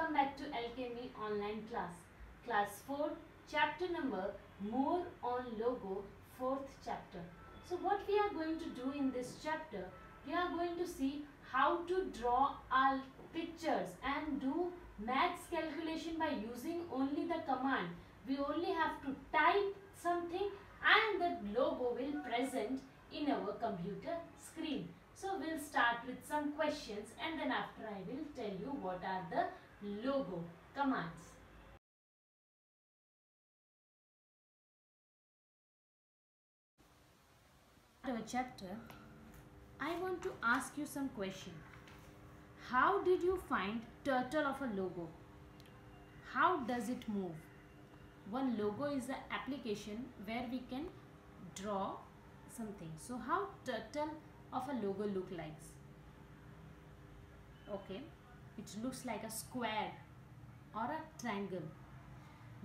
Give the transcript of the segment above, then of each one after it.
welcome back to Alchemy online class. Class 4, chapter number More on Logo, 4th chapter. So what we are going to do in this chapter, we are going to see how to draw our pictures and do maths calculation by using only the command. We only have to type something and the logo will present in our computer screen. So we'll start with some questions and then after I will tell you what are the logo commands. Our chapter, I want to ask you some question. How did you find turtle of a logo? How does it move? One logo is an application where we can draw something. So how turtle of a logo look like? Okay, it looks like a square or a triangle.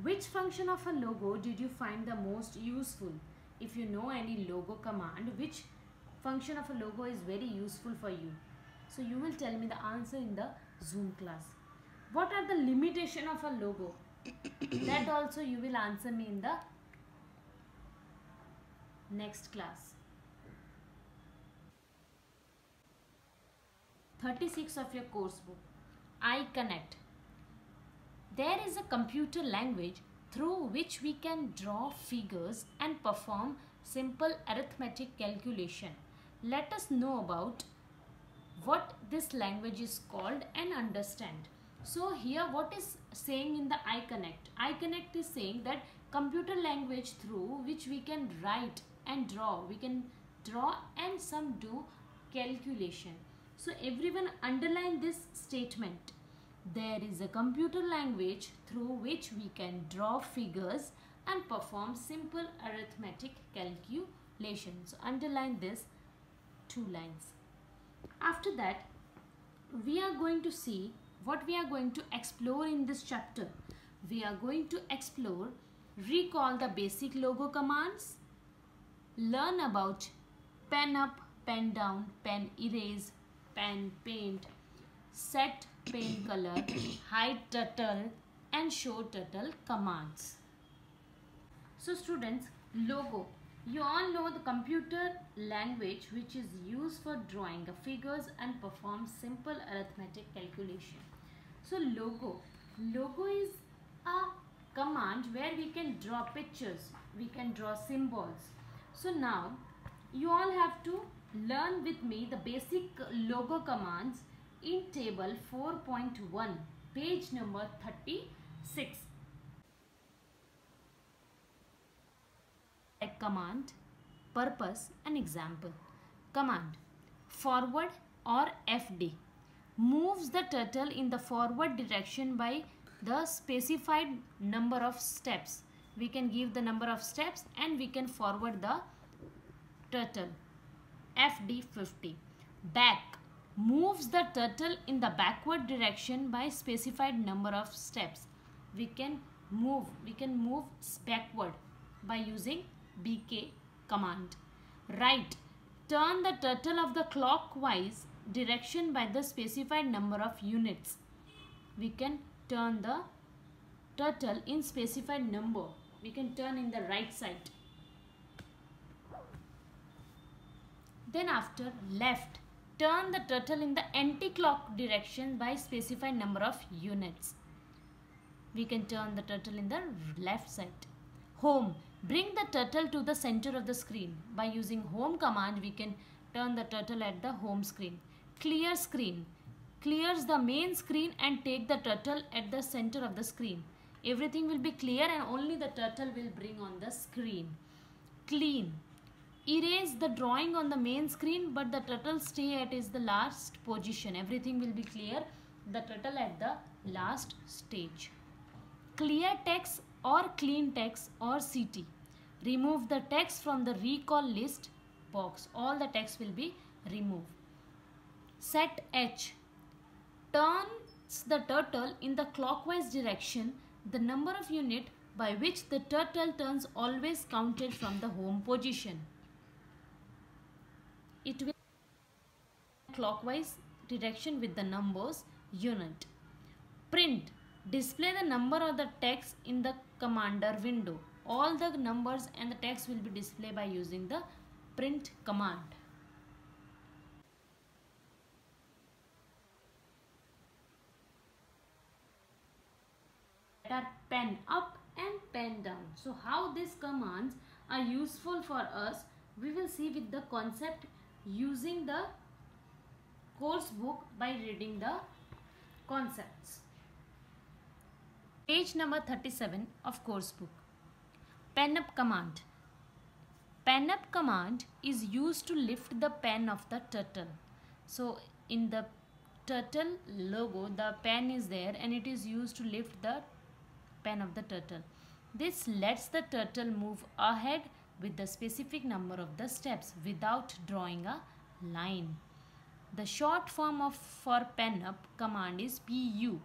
Which function of a logo did you find the most useful? If you know any logo command, which function of a logo is very useful for you? So you will tell me the answer in the Zoom class. What are the limitation of a logo? That also you will answer me in the next class. 36 of your course book. iConnect. There is a computer language through which we can draw figures and perform simple arithmetic calculation. Let us know about what this language is called and understand. So here what is saying in the iConnect? iConnect is saying that computer language through which we can write and draw. We can draw and some do calculation. So everyone underline this statement. There is a computer language through which we can draw figures and perform simple arithmetic calculations. So underline this 2 lines. After that, we are going to see what we are going to explore in this chapter. We are going to explore, recall the basic logo commands, learn about pen up, pen down, pen erase, pen paint, set pen color, hide turtle and show turtle commands. So students, logo. You all know the computer language which is used for drawing the figures and perform simple arithmetic calculation. So logo is a command where we can draw pictures, we can draw symbols. So now you all have to learn with me the basic logo commands in table 4.1, page number 36. Command, purpose and example. Command, forward or FD, moves the turtle in the forward direction by the specified number of steps. We can give the number of steps and we can forward the turtle. FD 50. Back, moves the turtle in the backward direction by specified number of steps. We can move backward by using BK command. Right, turn the turtle of the clockwise direction by the specified number of units. We can turn the turtle in specified number. We can turn in the right side. Then after left, turn the turtle in the anti-clock direction by specified number of units. We can turn the turtle in the left side. Home, bring the turtle to the center of the screen. By using home command, we can turn the turtle at the home screen. Clear screen, clears the main screen and take the turtle at the center of the screen. Everything will be clear and only the turtle will bring on the screen. Clean, erase the drawing on the main screen but the turtle stay at the last position. Everything will be clear, the turtle at the last stage. Clear text or clean text or CT. Remove the text from the recall list box. All the text will be removed. Set H, turns the turtle in the clockwise direction. The number of unit by which the turtle turns always counted from the home position. It will clockwise direction with the numbers unit. Print. Display the number or the text in the commander window. All the numbers and the text will be displayed by using the print command. That are pen up and pen down. So how these commands are useful for us, we will see with the concept using the course book by reading the concepts. Page number 37 of course book. Pen up command. Pen up command is used to lift the pen of the turtle. So in the turtle logo, the pen is there and it is used to lift the pen of the turtle. This lets the turtle move ahead with the specific number of the steps without drawing a line. The short form for pen up command is PU.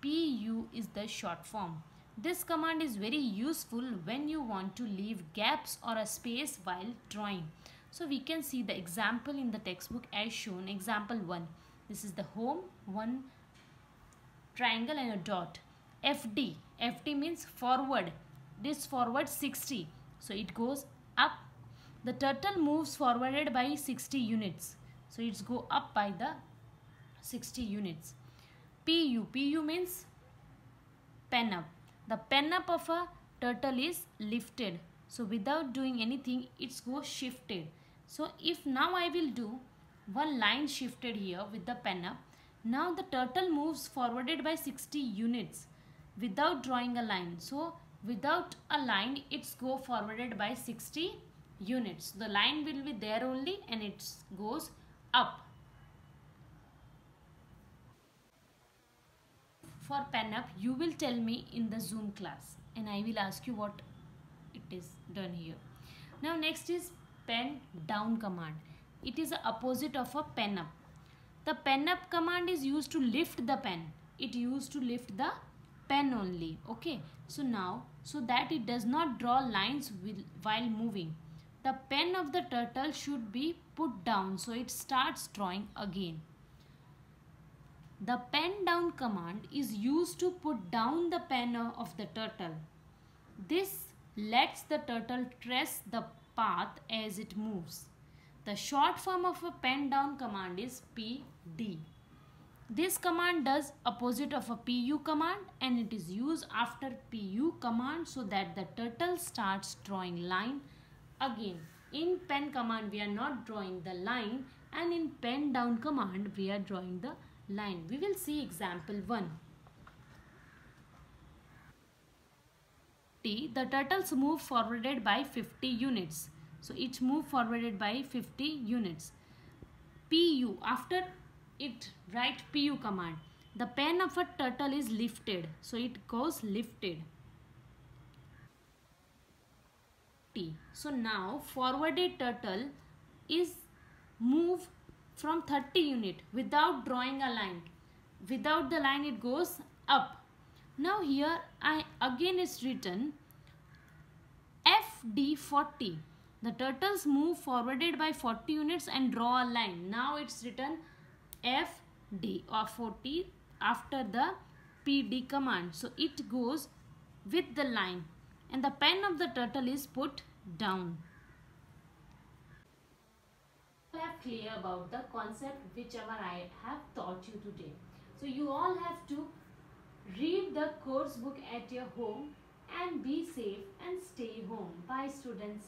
PU is the short form. This command is very useful when you want to leave gaps or a space while drawing. So we can see the example in the textbook as shown. Example 1. This is the home, one triangle and a dot. FD. FD means forward. This forward 60. So it goes up. The turtle moves forwarded by 60 units. So it's go up by the 60 units. PU. PU means pen up. The pen up of a turtle is lifted. So without doing anything, it goes shifted. So if now I will do one line shifted here with the pen up. Now the turtle moves forwarded by 60 units without drawing a line. So without a line, it's go forwarded by 60 units. The line will be there only and it goes up. For pen up, you will tell me in the Zoom class and I will ask you what it is done here. Now next is pen down command. It is the opposite of a pen up. The pen up command is used to lift the pen. It used to lift the pen only. Okay. So now, so that it does not draw lines while moving, the pen of the turtle should be put down. So it starts drawing again. The pen down command is used to put down the pen of the turtle. This lets the turtle trace the path as it moves. The short form of a pen down command is PD. This command does opposite of a PU command and it is used after PU command so that the turtle starts drawing line again. In pen command we are not drawing the line and in pen down command we are drawing the line. We will see example 1. The turtles move forwarded by 50 units. So it move forwarded by 50 units. PU, after it write PU command, the pen of a turtle is lifted. So it goes lifted. So now forwarded turtle is move from 30 unit without drawing a line. Without the line it goes up. Now here again is written FD40. The turtles move forwarded by 40 units and draw a line. Now it's written FD or 40 after the PD command. So it goes with the line and the pen of the turtle is put down. You all have clear about the concept whichever I have taught you today. So you all have to read the course book at your home and be safe and stay home. Bye students.